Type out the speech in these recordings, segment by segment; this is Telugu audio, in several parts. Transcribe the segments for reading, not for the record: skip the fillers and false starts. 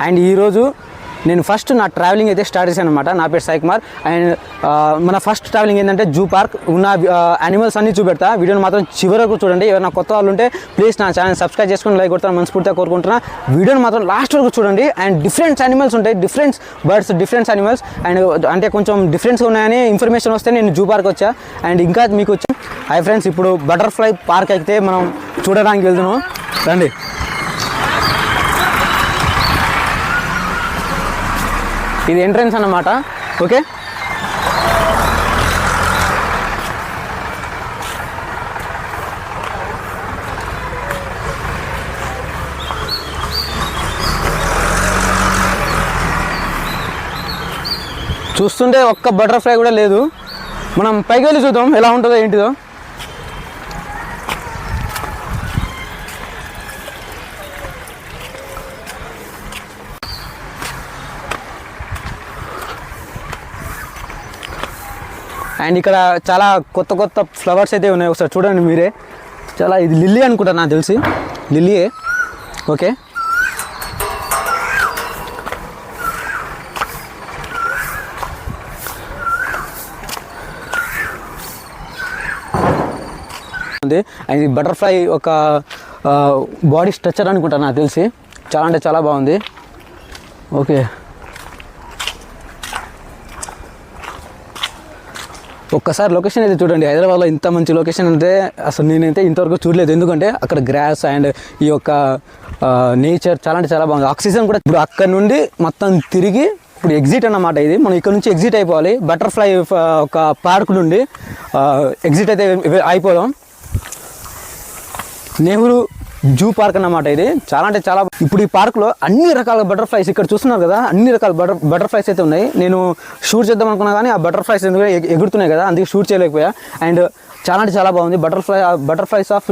అండ్ ఈరోజు నేను ఫస్ట్ నా ట్రావెలింగ్ అయితే స్టార్ట్ చేశాను అనమాట. నా పేరు సాయి కుమార్. అండ్ మన ఫస్ట్ ట్రావెలింగ్ ఏంటంటే జూ పార్క్ ఉన్న యానిమల్స్ అన్నీ చూపెడతా. వీడియోని మాత్రం చివరకు చూడండి. ఎవరైనా కొత్త వాళ్ళు ఉంటే ప్లీజ్ నా ఛానల్ సబ్స్క్రైబ్ చేసుకుని లైక్ కొడతాను మనస్ఫూర్తిగా కోరుకుంటున్నా. వీడియోని మాత్రం లాస్ట్ వరకు చూడండి. అండ్ డిఫరెంట్ యానిమల్స్ ఉంటాయి, different birds, different animals. And అంటే కొంచెం డిఫరెంట్గా ఉన్నాయని ఇన్ఫర్మేషన్ వస్తే నేను జూ పార్క్ వచ్చా. అండ్ ఇంకా మీకు వచ్చా. హాయ్ ఫ్రెండ్స్, ఇప్పుడు బటర్ఫ్లై పార్క్ అయితే మనం చూడడానికి వెళ్తున్నాం. రండి. ఇది ఎంట్రన్స్ అన్నమాట. ఓకే, చూస్తుంటే ఒక్క బటర్ఫ్లై కూడా లేదు. మనం పైకి వెళ్ళి చూద్దాం ఎలా ఉంటుందో ఏంటిదో. అండ్ ఇక్కడ చాలా కొత్త కొత్త ఫ్లవర్స్ అయితే ఉన్నాయి. ఒకసారి చూడండి మీరే. చాలా ఇది లిల్లీ అనుకుంటా, నాకు తెలిసి లిల్లీయే. ఓకే, అండ్ ఇది బటర్ఫ్లై ఒక బాడీ స్ట్రక్చర్ అనుకుంటా, నాకు తెలిసి. చాలా అంటే చాలా బాగుంది. ఓకే, ఒక్కసారి లొకేషన్ అయితే చూడండి. హైదరాబాద్లో ఇంత మంచి లొకేషన్ అంటే అసలు నేనైతే ఇంతవరకు చూడలేదు. ఎందుకంటే అక్కడ గ్రాస్ అండ్ ఈ యొక్క నేచర్ చాలా అంటే చాలా బాగుంది. ఆక్సిజన్ కూడా. ఇప్పుడు అక్కడ నుండి మొత్తం తిరిగి ఇప్పుడు ఎగ్జిట్ అన్నమాట. ఇది మనం ఇక్కడ నుంచి ఎగ్జిట్ అయిపోవాలి. బటర్ఫ్లై ఒక పార్క్ నుండి ఎగ్జిట్ అయితే అయిపోదాం. నెహ్రూ జూ పార్క్ అన్నమాట. ఇది చాలా అంటే చాలా. ఇప్పుడు ఈ పార్క్లో అన్ని రకాల బటర్ఫ్లైస్ ఇక్కడ చూస్తున్నారు కదా, అన్ని రకాల బటర్ఫ్లైస్ అయితే ఉన్నాయి. నేను షూట్ చేద్దాం అనుకున్నా కానీ ఆ బటర్ఫ్లైస్ ఎందుకంటే ఎగురుతున్నాయి కదా, అందుకే షూట్ చేయలేకపోయా. అండ్ చాలా అంటే చాలా బాగుంది butterflies of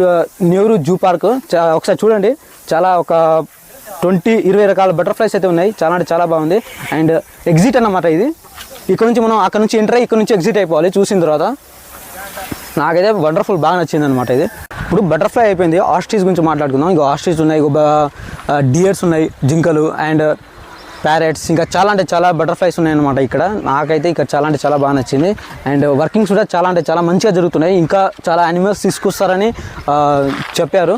Nehru zoo park. ఒకసారి చూడండి. చాలా ఒక 20 రకాల బటర్ఫ్లైస్ అయితే ఉన్నాయి. చాలా అంటే చాలా బాగుంది. అండ్ ఎగ్జిట్ అన్నమాట ఇది. ఇక్కడ నుంచి మనం అక్కడ నుంచి ఎంటర్ అయ్యి ఇక్కడ నుంచి ఎగ్జిట్ అయిపోవాలి. చూసిన తర్వాత నాకైతే వండర్ఫుల్ బాగా నచ్చింది అనమాట ఇది. ఇప్పుడు బటర్ఫ్లై అయిపోయింది. ఆస్ట్రిచ్ గురించి మాట్లాడుకుందాం. ఇంకో ఆస్ట్రిచ్ ఉన్నాయి, డియర్స్ ఉన్నాయి, జింకలు అండ్ ప్యారెట్స్, ఇంకా చాలా అంటే చాలా బటర్ఫ్లైస్ ఉన్నాయన్నమాట ఇక్కడ. నాకైతే ఇక్కడ చాలా అంటే చాలా బాగా నచ్చింది. అండ్ వర్కింగ్స్ కూడా చాలా అంటే చాలా మంచిగా జరుగుతున్నాయి. ఇంకా చాలా యానిమల్స్ తీసుకొస్తారని చెప్పారు.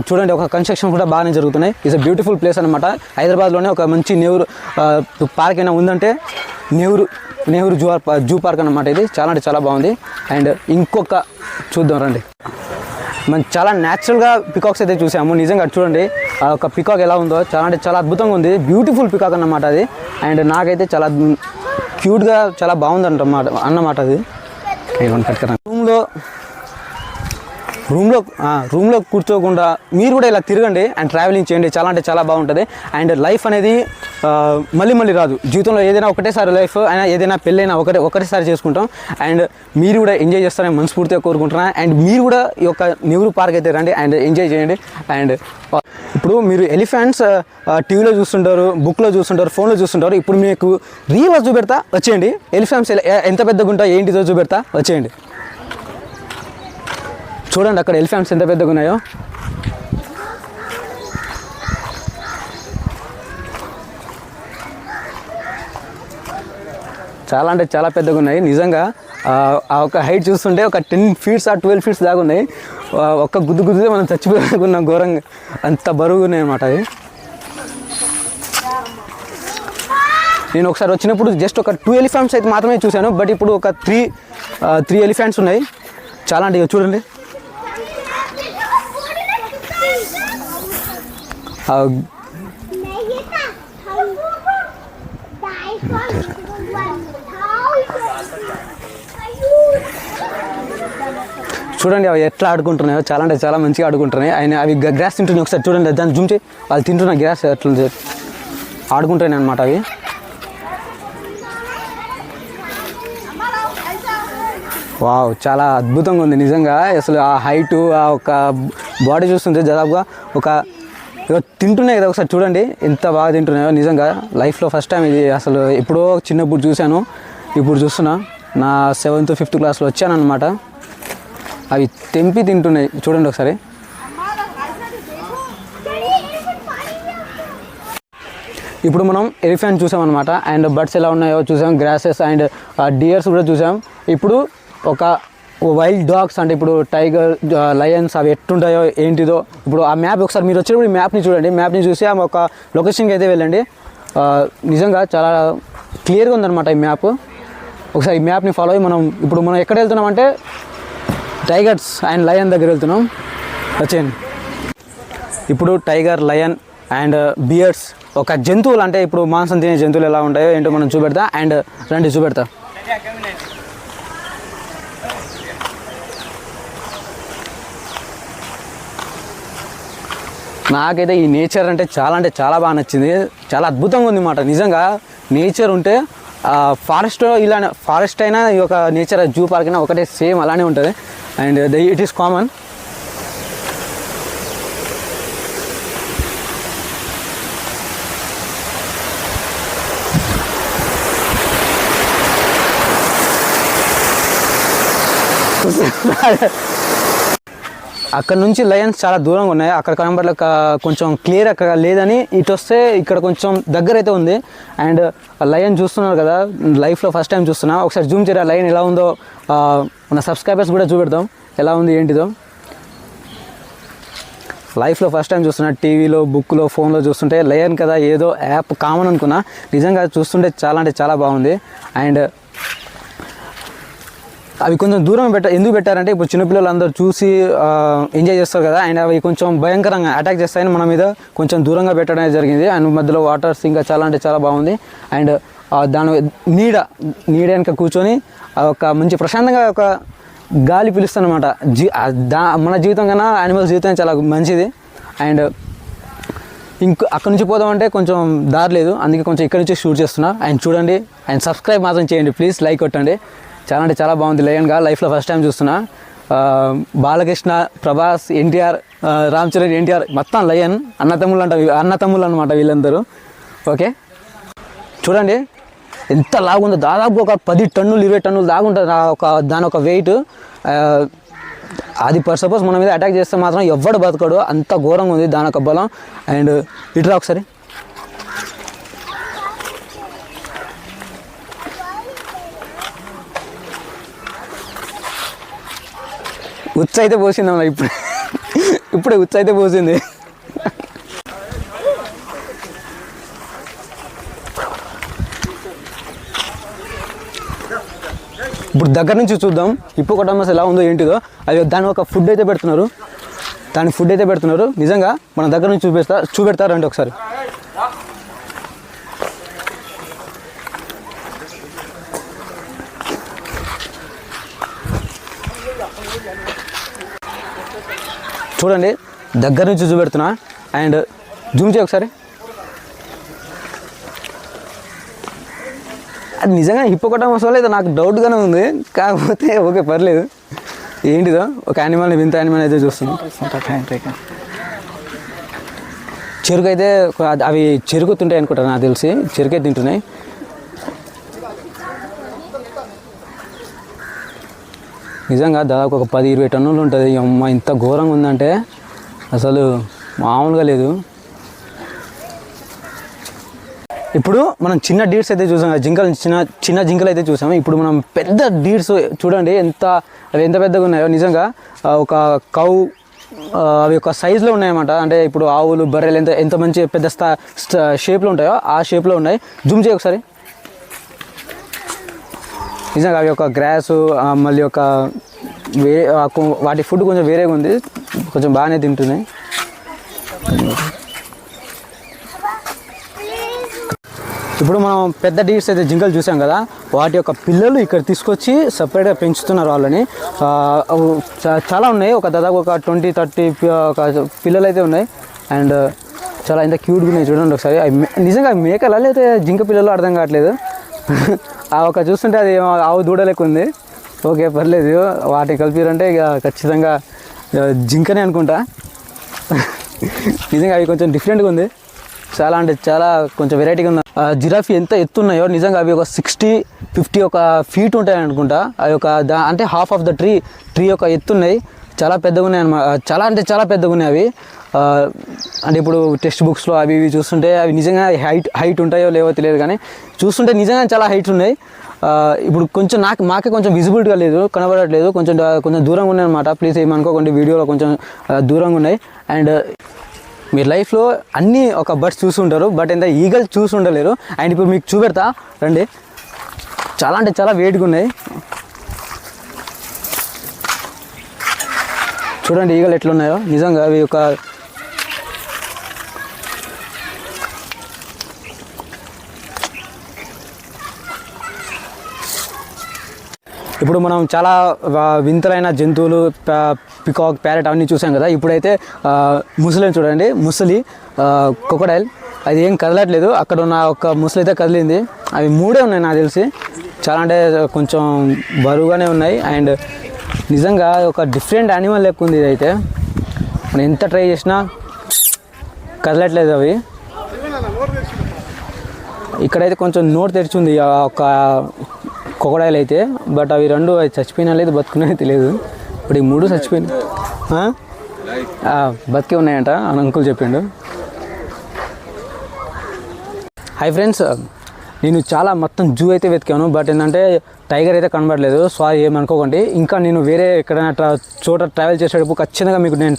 చూడండి, ఒక కన్స్ట్రక్షన్ కూడా బాగానే జరుగుతున్నాయి. ఇట్స్ ఎ బ్యూటిఫుల్ ప్లేస్ అనమాట. హైదరాబాద్లోనే ఒక మంచి నెహ్రూ పార్క్ అయినా ఉందంటే నెహ్రూ జూ పార్క్ అన్నమాట. ఇది చాలా అంటే చాలా బాగుంది. అండ్ ఇంకొక చూద్దాం రండి. మనం చాలా న్యాచురల్గా పికాక్స్ అయితే చూసాము. నిజంగా చూడండి ఒక పికాక్ ఎలా ఉందో, చాలా అంటే చాలా అద్భుతంగా ఉంది. బ్యూటిఫుల్ పికాక్ అన్నమాట అది. అండ్ నాకైతే చాలా క్యూట్గా చాలా బాగుంది అన్నమాట అది. రూమ్లో కూర్చోకుండా మీరు కూడా ఇలా తిరగండి అండ్ ట్రావెలింగ్ చేయండి. చాలా అంటే చాలా బాగుంటుంది. అండ్ లైఫ్ అనేది మళ్ళీ రాదు. జీవితంలో ఏదైనా ఒకటేసారి లైఫ్ అయినా, ఏదైనా పెళ్ళైనా ఒకటేసారి చేసుకుంటాం. అండ్ మీరు కూడా ఎంజాయ్ చేస్తారని మనస్ఫూర్తిగా కోరుకుంటున్నాను. అండ్ మీరు కూడా ఈ యొక్క నెహ్రూ పార్క్ అయితే రండి అండ్ ఎంజాయ్ చేయండి. అండ్ ఇప్పుడు మీరు ఎలిఫెంట్స్ టీవీలో చూస్తుంటారు, బుక్లో చూస్తుంటారు, ఫోన్లో చూస్తుంటారు. ఇప్పుడు మీకు రియల్గా చూపెడతా, వచ్చేయండి. ఎలిఫెంట్స్ ఎంత పెద్దగా ఉంటాయో ఏంటిదో చూపెడతా, వచ్చేయండి. చూడండి అక్కడ ఎలిఫెంట్స్ ఎంత పెద్దగా ఉన్నాయో. చాలా అంటే చాలా పెద్దగా ఉన్నాయి నిజంగా. ఆ ఒక హైట్ చూస్తుంటే ఒక 10 feet or 12 feet దాకా ఉన్నాయి. ఒక్క గుద్దుతే మనం చచ్చిపోయాకున్నాం ఘోరంగా, అంత బరువుగా ఉన్నాయి అన్నమాట అవి. నేను ఒకసారి వచ్చినప్పుడు జస్ట్ ఒక 2 elephants అయితే మాత్రమే చూశాను. బట్ ఇప్పుడు ఒక 3 elephants ఉన్నాయి. చాలా అంటే చూడండి. చూడండి అవి ఎట్లా ఆడుకుంటున్నాయో, చాలా అంటే చాలా మంచిగా ఆడుకుంటున్నాయి. అవి గ్రాస్ తింటున్నాయి. ఒకసారి చూడండి, దాన్ని జూమ్ చేయి. వాళ్ళు తింటున్న గ్రాస్ ఎట్లా ఆడుకుంటున్నాయి అన్నమాట అవి. వావ్, చాలా అద్భుతంగా ఉంది నిజంగా. అసలు ఆ హైటు, ఆ ఒక బాడీ చూస్తుంటే దాదాపుగా ఒక తింటున్నాయి కదా. ఒకసారి చూడండి ఎంత బాగా తింటున్నాయో. నిజంగా లైఫ్లో ఫస్ట్ టైం ఇది. అసలు ఎప్పుడో చిన్నప్పుడు చూశాను, ఇప్పుడు చూస్తున్నా. నా 7th 5th క్లాస్లో వచ్చానన్నమాట. అవి తెంపి తింటున్నాయి. చూడండి ఒకసారి. ఇప్పుడు మనం ఎలిఫెంట్ చూసామన్నమాట. అండ్ బర్డ్స్ ఎలా ఉన్నాయో చూసాం, గ్రాసెస్ అండ్ డియర్స్ కూడా చూసాం. ఇప్పుడు ఒక వైల్డ్ డాగ్స్ అంటే ఇప్పుడు టైగర్, లయన్స్ అవి ఎట్టుంటాయో ఏంటిదో ఇప్పుడు ఆ మ్యాప్ ఒకసారి మీరు వచ్చేటప్పుడు ఈ మ్యాప్ని చూడండి. మ్యాప్ని చూసి ఆ ఒక లొకేషన్కి అయితే వెళ్ళండి. నిజంగా చాలా క్లియర్గా ఉందన్నమాట ఈ మ్యాప్. ఒకసారి ఈ మ్యాప్ని ఫాలో అయ్యి మనం ఎక్కడ వెళ్తున్నామంటే టైగర్స్ అండ్ లయన్ దగ్గర వెళ్తున్నాం. వచ్చేయండి. ఇప్పుడు టైగర్, లయన్ అండ్ బియర్స్ ఒక జంతువులు అంటే ఇప్పుడు మాంసం తినే జంతువులు ఎలా ఉంటాయో ఏంటో మనం చూపెడతా. అండ్ రండి చూపెడతా. నాకైతే ఈ నేచర్ అంటే చాలా బాగా నచ్చింది. చాలా అద్భుతంగా ఉంది అన్నమాట. నిజంగా నేచర్ ఉంటే ఫారెస్ట్ అయినా ఈ ఒక నేచర్ జూ పార్క్ అయినా ఒకటే సేమ్ అలానే ఉంటుంది. And it is common. అక్కడ నుంచి లయన్స్ చాలా దూరంగా ఉన్నాయి. అక్కడ కనబడలే కొంచెం క్లియర్ అక్కడ లేదని ఇటు వస్తే ఇక్కడ కొంచెం దగ్గర అయితే ఉంది. అండ్ లయన్ చూస్తున్నారు కదా, లైఫ్లో ఫస్ట్ టైం చూస్తున్నా. ఒకసారి జూమ్ చేయరా లయన్ ఎలా ఉందో మన సబ్స్క్రైబర్స్ కూడా చూపెడతాం ఎలా ఉంది ఏంటిదో. లైఫ్లో ఫస్ట్ టైం చూస్తున్నా. టీవీలో, బుక్లో, ఫోన్లో చూస్తుంటే లయన్ కదా ఏదో యాప్ కామన్ అనుకున్నా. నిజంగా చూస్తుంటే చాలా బాగుంది. అండ్ అవి కొంచెం దూరం ఎందుకు పెట్టారంటే ఇప్పుడు చిన్నపిల్లలు అందరూ చూసి ఎంజాయ్ చేస్తారు కదా. అండ్ అవి కొంచెం భయంకరంగా అటాక్ చేస్తాయని మన మీద కొంచెం దూరంగా పెట్టడం జరిగింది. అండ్ మధ్యలో వాటర్స్ ఇంకా చాలా బాగుంది. అండ్ దాని నీడ వెనక కూర్చొని ఒక మంచి ప్రశాంతంగా ఒక గాలి పిలుస్తుంది అనమాట. మన జీవితం కన్నా యానిమల్స్ జీవితం చాలా మంచిది. అండ్ అక్కడ నుంచి పోదామంటే కొంచెం దారి లేదు, అందుకే కొంచెం ఇక్కడ నుంచి షూట్ చేస్తున్నా. అండ్ చూడండి అండ్ సబ్స్క్రైబ్ మాత్రం చేయండి ప్లీజ్, లైక్ కొట్టండి. చాలా బాగుంది. లయన్గా లైఫ్లో ఫస్ట్ టైం చూస్తున్నా. బాలకృష్ణ, ప్రభాస్, ఎన్టీఆర్, రామ్ చరణ్, ఎన్టీఆర్ మొత్తం లయన్ అన్నతమ్ముళ్ళు అనమాట వీళ్ళందరూ. ఓకే చూడండి ఎంత లాగుందో. దాదాపు ఒక 10 టన్నులు 20 టన్నులు దాగుంటుంది దాని ఒక వెయిట్. అది సపోజ్ మన మీద అటాక్ చేస్తే మాత్రం ఎవ్వడు బతకడు, అంత ఘోరంగా ఉంది దాని ఒక బలం. అండ్ ఇటురా ఒకసారి. ఉచ్చైతే పోసింది అమ్మ, ఇప్పుడే ఉచ్చైతే పోసింది. ఇప్పుడు దగ్గర నుంచి చూద్దాం హిప్పోపొటామస్ ఎలా ఉందో ఏంటిదో. అది దాని ఒక ఫుడ్ అయితే పెడుతున్నారు. నిజంగా మన దగ్గర నుంచి చూపెడతారండి ఒకసారి. చూడండి దగ్గర నుంచి చూపెడుతున్నా. అండ్ జూమ్ చేయ ఒకసారి. అది నిజంగా హిప్పోపొటామస్ వల్ల నాకు డౌట్గానే ఉంది, కాకపోతే ఓకే పర్లేదు. ఏంటిదో ఒక యానిమల్, వింత యానిమల్ అయితే చూస్తున్నాం. చెరుకు అయితే అవి చెరుకు తింటాయి అనుకుంటా, నాకు తెలిసి చెరుకే తింటున్నాయి. నిజంగా దాదాపు ఒక 10-20 టన్నులు ఉంటుంది. అమ్మ ఇంత ఘోరంగా ఉందంటే అసలు మామూలుగా లేదు. ఇప్పుడు మనం చిన్న డీర్స్ అయితే చూసాం, చిన్న జింకలు అయితే చూసాము. ఇప్పుడు మనం పెద్ద డీర్స్ చూడండి అవి ఎంత పెద్దగా ఉన్నాయో. నిజంగా ఒక కౌ అవి ఒక సైజులో ఉన్నాయన్నమాట. అంటే ఇప్పుడు ఆవులు, బర్రెలు ఎంత మంచి పెద్ద షేప్లో ఉంటాయో ఆ షేప్లో ఉన్నాయి. జూమ్ చేయ ఒకసారి. నిజంగా అవి ఒక గ్రాసు మళ్ళీ ఒక వాటి ఫుడ్ కొంచెం వేరేగా ఉంది, కొంచెం బాగానే తింటున్నాయి. ఇప్పుడు మనం పెద్ద డీర్స్ అయితే జింకలు చూసాం కదా, వాటి యొక్క పిల్లలు ఇక్కడ తీసుకొచ్చి సపరేట్గా పెంచుతున్నారు వాళ్ళని. చాలా ఉన్నాయి, దాదాపు ఒక 20-30 ఒక పిల్లలు అయితే ఉన్నాయి. అండ్ చాలా ఇంత క్యూట్గా ఉన్నాయి చూడండి ఒకసారి. నిజంగా మేకలా లేకపోతే జింక పిల్లలు అర్థం కావట్లేదు. ఒక చూస్తుంటే అది ఆవు దూడ లెక్క ఉంది. ఓకే పర్లేదు, వాటిని కలిపిరంటే ఇక ఖచ్చితంగా జింకనే అనుకుంటా. నిజంగా అవి కొంచెం డిఫరెంట్గా ఉంది, చాలా కొంచెం వెరైటీగా ఉంది. జిరాఫీ ఎంత ఎత్తున్నాయో నిజంగా అవి ఒక 60-50 ఒక ఫీట్ ఉంటాయి అనుకుంటా. అవి ఒక అంటే హాఫ్ ఆఫ్ ద ట్రీ యొక్క ఎత్తున్నాయి. చాలా పెద్దగా ఉన్నాయి అన్నమాట. చాలా పెద్దగా ఉన్నాయి అవి. అంటే ఇప్పుడు టెక్స్ట్ బుక్స్లో అవి ఇవి చూస్తుంటే అవి నిజంగా హైట్ ఉంటాయో లేవో తెలియదు, కానీ చూస్తుంటే నిజంగా చాలా హైట్స్ ఉన్నాయి. ఇప్పుడు కొంచెం మాకే కొంచెం విజిబిలిటీగా లేదు, కనబడట్లేదు, కొంచెం దూరంగా ఉన్నాయి అనమాట. ప్లీజ్ ఏమనుకోకండి, వీడియోలో కొంచెం దూరంగా ఉన్నాయి. అండ్ మీరు లైఫ్లో అన్నీ ఒక బర్డ్స్ చూస్తుంటారు, బట్ ఎంత ఈగల్ చూసి ఉండలేరు. అండ్ ఇప్పుడు మీకు చూపెడతా రండి. చాలా అంటే చాలా వెయిట్గా ఉన్నాయి. చూడండి ఈగలు ఎట్లున్నాయో, నిజంగా అవి ఒక ఇప్పుడు మనం చాలా వింతలైన జంతువులు, పికాక్, ప్యారెట్ అవన్నీ చూసాం కదా. ఇప్పుడైతే ముసలిని చూడండి, ముసలి క్రొకోడైల్, అది ఏం కదలట్లేదు. అక్కడ ఉన్న ఒక ముసలి అయితే కదిలింది. అవి 3 ఉన్నాయి నాకు తెలిసి. చాలా అంటే కొంచెం బరువుగానే ఉన్నాయి. అండ్ నిజంగా ఒక డిఫరెంట్ యానిమల్ లెక్క ఉంది ఇదైతే. మనం ఎంత ట్రై చేసినా కదలట్లేదు అవి. ఇక్కడైతే కొంచెం నోరు తెరిచి ఉంది ఒక క్రొకోడైల్ అయితే, బట్ అవి 2 చచ్చిపోయినా లేదు, బతుకున్నాయో తెలియదు. ఇప్పుడు ఈ 3 చచ్చిపోయినాయి, బతికే ఉన్నాయంట అని అంకుల్ చెప్పిండు. హాయ్ ఫ్రెండ్స్, నేను చాలా మొత్తం జూ అయితే వెతికాను, బట్ ఏంటంటే టైగర్ అయితే కనబడలేదు. సారీ ఏమనుకోకండి. ఇంకా నేను వేరే ఎక్కడైనా చోట ట్రావెల్ చేసేటప్పుడు ఖచ్చితంగా మీకు నేను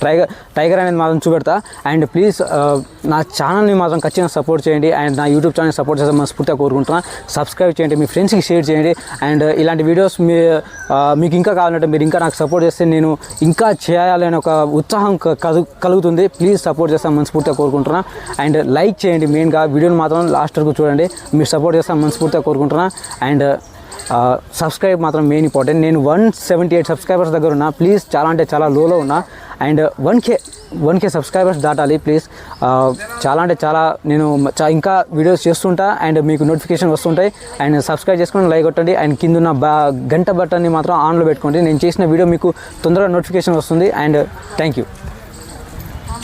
టైగర్ అనేది మాత్రం చూపెడతా. అండ్ ప్లీజ్ నా ఛానల్ని మాత్రం ఖచ్చితంగా సపోర్ట్ చేయండి. అండ్ నా యూట్యూబ్ ఛానల్ సపోర్ట్ చేస్తే మనస్ఫూర్తిగా కోరుకుంటున్నాను. సబ్స్క్రైబ్ చేయండి, మీ ఫ్రెండ్స్కి షేర్ చేయండి. అండ్ ఇలాంటి వీడియోస్ మీకు ఇంకా కావాలంటే మీరు ఇంకా నాకు సపోర్ట్ చేస్తే నేను ఇంకా చేయాలని ఒక ఉత్సాహం కలుగుతుంది. ప్లీజ్ సపోర్ట్ చేస్తాను మనస్ఫూర్తిగా కోరుకుంటున్నాను. అండ్ లైక్ చేయండి, మెయిన్గా వీడియోని మాత్రం లాస్ట్ వరకు చూడండి. మీరు సపోర్ట్ చేస్తాను మనస్ఫూర్తిగా కోరుకుంటున్నాను. అండ్ సబ్స్క్రైబ్ మాత్రం మెయిన్ ఇంపార్టెంట్. నేను 178 సబ్స్క్రైబర్స్ దగ్గర ఉన్నా. ప్లీజ్ చాలా అంటే చాలా లోలో ఉన్నా. అండ్ 1K సబ్స్క్రైబర్స్ దాటాలి ప్లీజ్. చాలా అంటే చాలా నేను ఇంకా వీడియోస్ చేస్తుంటా అండ్ మీకు నోటిఫికేషన్ వస్తుంటాయి. అండ్ సబ్స్క్రైబ్ చేసుకొని లైక్ కొట్టండి. అండ్ కింద ఉన్న గంట బటన్ని మాత్రం ఆన్లో పెట్టుకోండి. నేను చేసిన వీడియో మీకు తొందరగా నోటిఫికేషన్ వస్తుంది. And thank you.